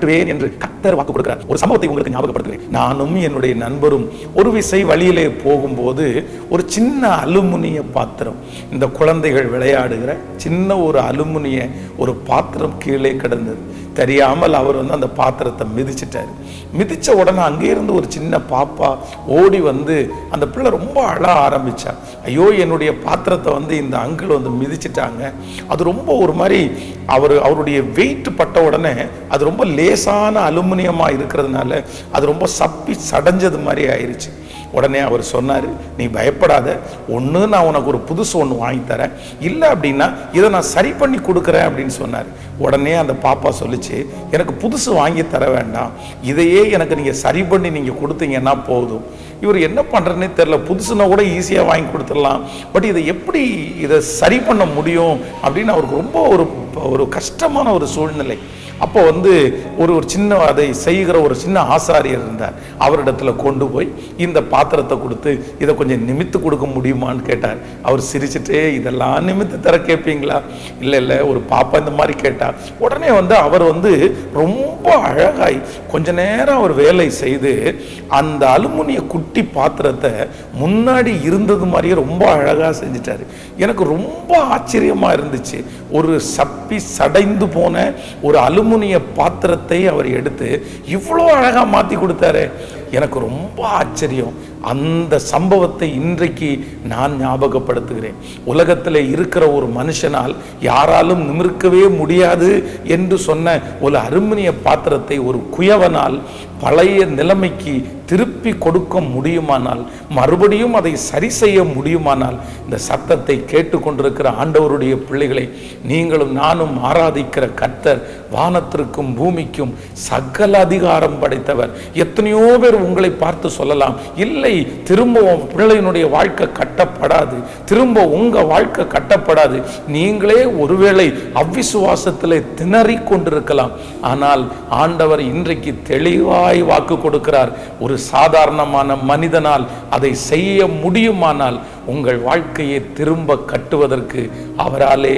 கட்டுவேன் என்று கர்த்தர் வாக்கு கொடுக்கிறார். ஒரு சம்பவத்தை உங்களுக்கு ஞாபகப்படுத்துகிறேன். நானும் என்னுடைய நண்பரும் ஒரு விசை வழியிலே போகும்போது ஒரு சின்ன அலுமினிய பாத்திரம், இந்த குழந்தைகள் விளையாடுகிற சின்ன ஒரு அலுமினிய ஒரு பாத்திரம் கீழே கிடந்தது. தெரியாமல் அவர் அந்த பாத்திரத்தை மிதிச்சிட்டாரு. மிதிச்ச உடனே அங்கே இருந்து ஒரு சின்ன பாப்பா ஓடி வந்து அந்த பிள்ளை ரொம்ப அழ ஆரம்பிச்சா. ஐயோ, என்னுடைய பாத்திரத்தை இந்த அங்கிள் மிதிச்சிட்டாங்க. அது ரொம்ப ஒரு மாதிரி அவருடைய வெயிட் பட்ட உடனே அது ரொம்ப லேசான அலுமினியமா இருக்கிறதுனால அது ரொம்ப சப்பி சடைஞ்சது மாதிரி ஆயிடுச்சு. உடனே அவர் சொன்னார், நீ பயப்படாத, ஒன்று நான் உனக்கு ஒரு புதுசு ஒன்று வாங்கி தரேன், இல்லை அப்படின்னா இதை நான் சரி பண்ணி கொடுக்குறேன் அப்படின்னு சொன்னார். உடனே அந்த பாப்பா சொல்லிச்சு, எனக்கு புதுசு வாங்கி தர வேண்டாம், இதையே எனக்கு நீங்கள் சரி பண்ணி நீங்கள் கொடுத்தீங்கன்னா போதும். இவர் என்ன பண்ணுறதுனே தெரில. புதுசுனா கூட ஈஸியாக வாங்கி கொடுத்துடலாம், பட் இதை சரி பண்ண முடியும் அப்படின்னு அவருக்கு ரொம்ப ஒரு கஷ்டமான ஒரு சூழ்நிலை. அப்போ ஒரு சின்ன அதை செய்கிற ஒரு சின்ன ஆசாரியர் இருந்தார். அவரிடத்துல கொண்டு போய் இந்த பாத்திரத்தை கொடுத்து இதை கொஞ்சம் நிமித்து கொடுக்க முடியுமான்னு கேட்டார். அவர் சிரிச்சுட்டே, இதெல்லாம் நிமித்து தர கேட்பீங்களா? இல்லை இல்லை, ஒரு பாப்பா இந்த மாதிரி கேட்டார். உடனே அவர் ரொம்ப அழகாய் கொஞ்ச நேரம் அவர் வேலை செய்து அந்த அலுமினிய குட்டி பாத்திரத்தை முன்னாடி இருந்தது மாதிரியே ரொம்ப அழகாக செஞ்சிட்டாரு. எனக்கு ரொம்ப ஆச்சரியமா இருந்துச்சு. ஒரு சப்பி சடைந்து போன ஒரு அலுமினிய பாத்திரத்தை அவர் எடுத்து இவ்வளோ அழகா மாத்தி கொடுத்தாரு. எனக்கு ரொம்ப ஆச்சரியம். அந்த சம்பவத்தை இன்றைக்கு நான் ஞாபகப்படுத்துகிறேன். உலகத்தில் இருக்கிற ஒரு மனுஷனால் யாராலும் நிமிர்க்கவே முடியாது என்று சொன்ன ஒரு அலுமினிய பாத்திரத்தை ஒரு குயவனால் பழைய நிலைமைக்கு திருப்பி கொடுக்க முடியுமானால், மறுபடியும் அதை சரி செய்ய முடியுமானால், இந்த சத்தத்தை கேட்டுக்கொண்டிருக்கிற ஆண்டவருடைய பிள்ளைகளை, நீங்களும் நானும் ஆராதிக்கிற கர்த்தர் வானத்திற்கும் பூமிக்கும் சகல அதிகாரம் படைத்தவர். எத்தனையோ பேர் உங்களை பார்த்து சொல்லலாம், இல்லை திரும்ப பிள்ளையினுடைய வாழ்க்கை கட்டப்படாது, திரும்ப உங்க வாழ்க்கை கட்டப்படாது. நீங்களே ஒருவேளை அவ்விசுவாசத்திலே திணறி கொண்டிருக்கலாம். ஆனால் ஆண்டவர் இன்றைக்கு தெளிவாய் வாக்கு கொடுக்கிறார். ஒரு சாதாரணமான மனிதனால் அதை செய்ய முடியுமானால் உங்கள் வாழ்க்கையை திரும்ப கட்டுவதற்கு அவராலே